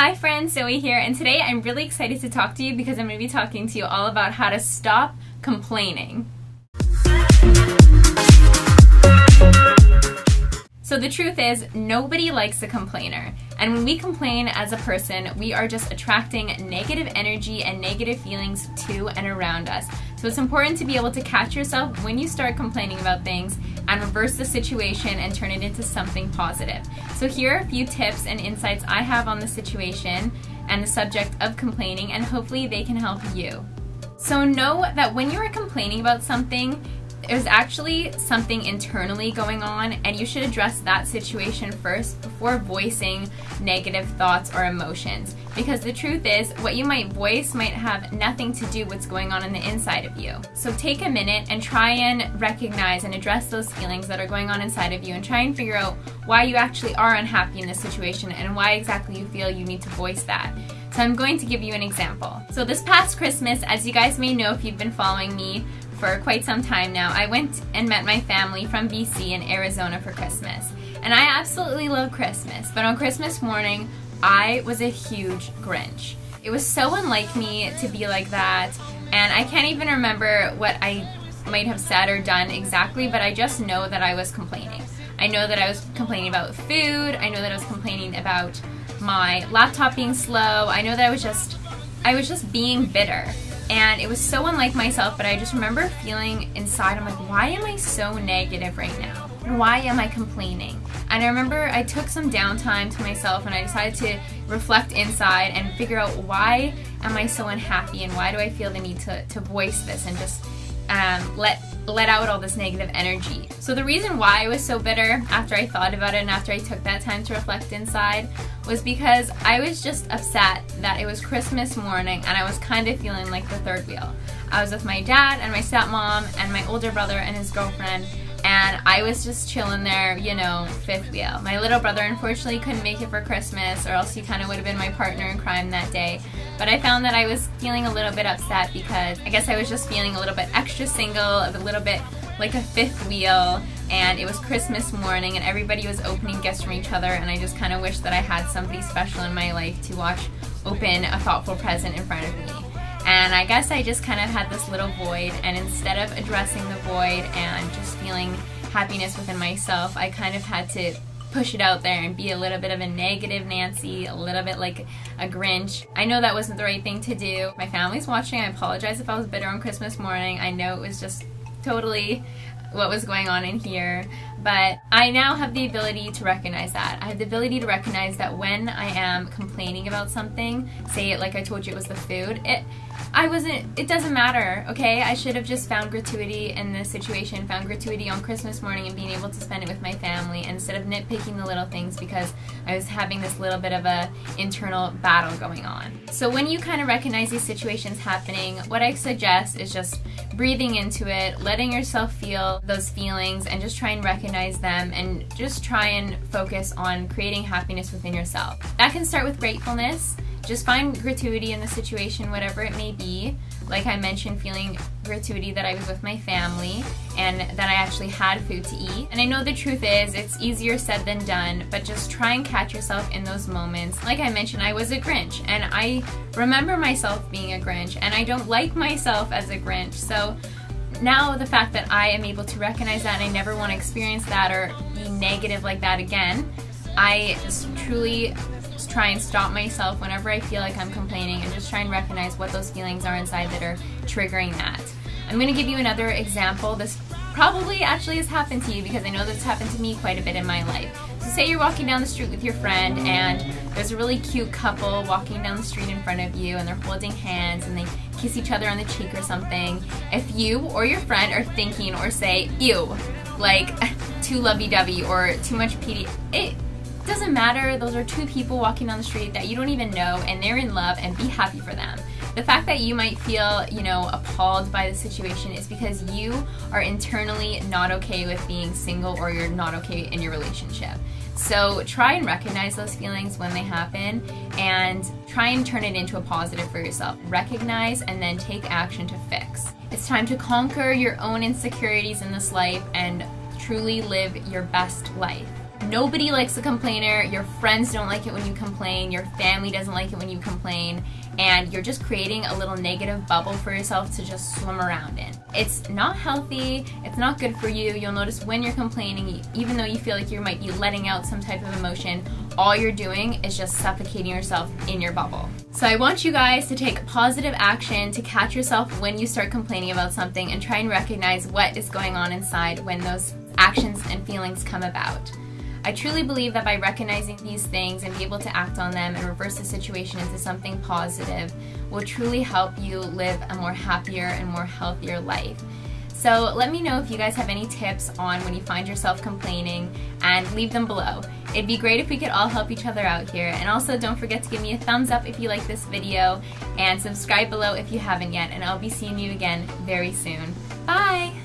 Hi friends, Zoe here, and today I'm really excited to talk to you because I'm going to be talking to you all about how to stop complaining. So the truth is, nobody likes a complainer, and when we complain as a person, we are just attracting negative energy and negative feelings to and around us. So it's important to be able to catch yourself when you start complaining about things and reverse the situation and turn it into something positive. So here are a few tips and insights I have on the situation and the subject of complaining, and hopefully they can help you. So know that when you are complaining about something, there's actually something internally going on, and you should address that situation first before voicing negative thoughts or emotions. Because the truth is, what you might voice might have nothing to do with what's going on the inside of you. So take a minute and try and recognize and address those feelings that are going on inside of you, and try and figure out why you actually are unhappy in this situation and why exactly you feel you need to voice that. So I'm going to give you an example. So this past Christmas, as you guys may know if you've been following me for quite some time now, I went and met my family from BC in Arizona for Christmas. And I absolutely love Christmas, but on Christmas morning, I was a huge Grinch. It was so unlike me to be like that, and I can't even remember what I might have said or done exactly, but I just know that I was complaining. I know that I was complaining about food, I know that I was complaining about my laptop being slow, I know that I was just being bitter. And it was so unlike myself, but I just remember feeling inside, I'm like, why am I so negative right now? Why am I complaining? And I remember I took some downtime to myself and I decided to reflect inside and figure out why am I so unhappy and why do I feel the need to voice this and just let out all this negative energy. So the reason why I was so bitter after I thought about it and after I took that time to reflect inside was because I was just upset that it was Christmas morning and I was kind of feeling like the third wheel. I was with my dad and my stepmom and my older brother and his girlfriend, and I was just chilling there, you know, fifth wheel. My little brother unfortunately couldn't make it for Christmas, or else he kind of would have been my partner in crime that day. But I found that I was feeling a little bit upset because I guess I was just feeling a little bit extra single, a little bit like a fifth wheel, and it was Christmas morning and everybody was opening gifts from each other, and I just kind of wished that I had somebody special in my life to watch open a thoughtful present in front of me. And I guess I just kind of had this little void, and instead of addressing the void and just feeling happiness within myself, I kind of had to push it out there and be a little bit of a negative Nancy, a little bit like a Grinch. I know that wasn't the right thing to do. My family's watching. I apologize if I was bitter on Christmas morning. I know it was just totally what was going on in here, but I now have the ability to recognize that. I have the ability to recognize that when I am complaining about something, say it like I told you it was the food, it doesn't matter, okay? I should have just found gratuity in this situation, found gratuity on Christmas morning and being able to spend it with my family instead of nitpicking the little things because I was having this little bit of a internal battle going on. So when you kind of recognize these situations happening, what I suggest is just breathing into it, letting yourself feel those feelings, and just try and recognize them and just try and focus on creating happiness within yourself. That can start with gratefulness. Just find gratuity in the situation, whatever it may be. Like I mentioned, feeling gratuity that I was with my family and that I actually had food to eat. And I know the truth is, it's easier said than done, but just try and catch yourself in those moments. Like I mentioned, I was a Grinch, and I remember myself being a Grinch, and I don't like myself as a Grinch. So now the fact that I am able to recognize that and I never want to experience that or be negative like that again, I just truly try and stop myself whenever I feel like I'm complaining and just try and recognize what those feelings are inside that are triggering that. I'm going to give you another example. This probably actually has happened to you because I know this happened to me quite a bit in my life. So say you're walking down the street with your friend and there's a really cute couple walking down the street in front of you and they're holding hands and they kiss each other on the cheek or something. If you or your friend are thinking or say, ew, like too lovey-dovey or too much PD, it doesn't matter. Those are two people walking down the street that you don't even know, and they're in love, and be happy for them. The fact that you might feel, you know, appalled by the situation is because you are internally not okay with being single, or you're not okay in your relationship. So try and recognize those feelings when they happen and try and turn it into a positive for yourself. Recognize and then take action to fix. It's time to conquer your own insecurities in this life and truly live your best life. Nobody likes a complainer. Your friends don't like it when you complain. Your family doesn't like it when you complain. And you're just creating a little negative bubble for yourself to just swim around in. It's not healthy. It's not good for you. You'll notice when you're complaining, even though you feel like you might be letting out some type of emotion, all you're doing is just suffocating yourself in your bubble. So I want you guys to take positive action to catch yourself when you start complaining about something and try and recognize what is going on inside when those actions and feelings come about. I truly believe that by recognizing these things and be able to act on them and reverse the situation into something positive will truly help you live a more happier and more healthier life. So let me know if you guys have any tips on when you find yourself complaining, and leave them below. It'd be great if we could all help each other out here. And also don't forget to give me a thumbs up if you like this video, and subscribe below if you haven't yet, and I'll be seeing you again very soon. Bye!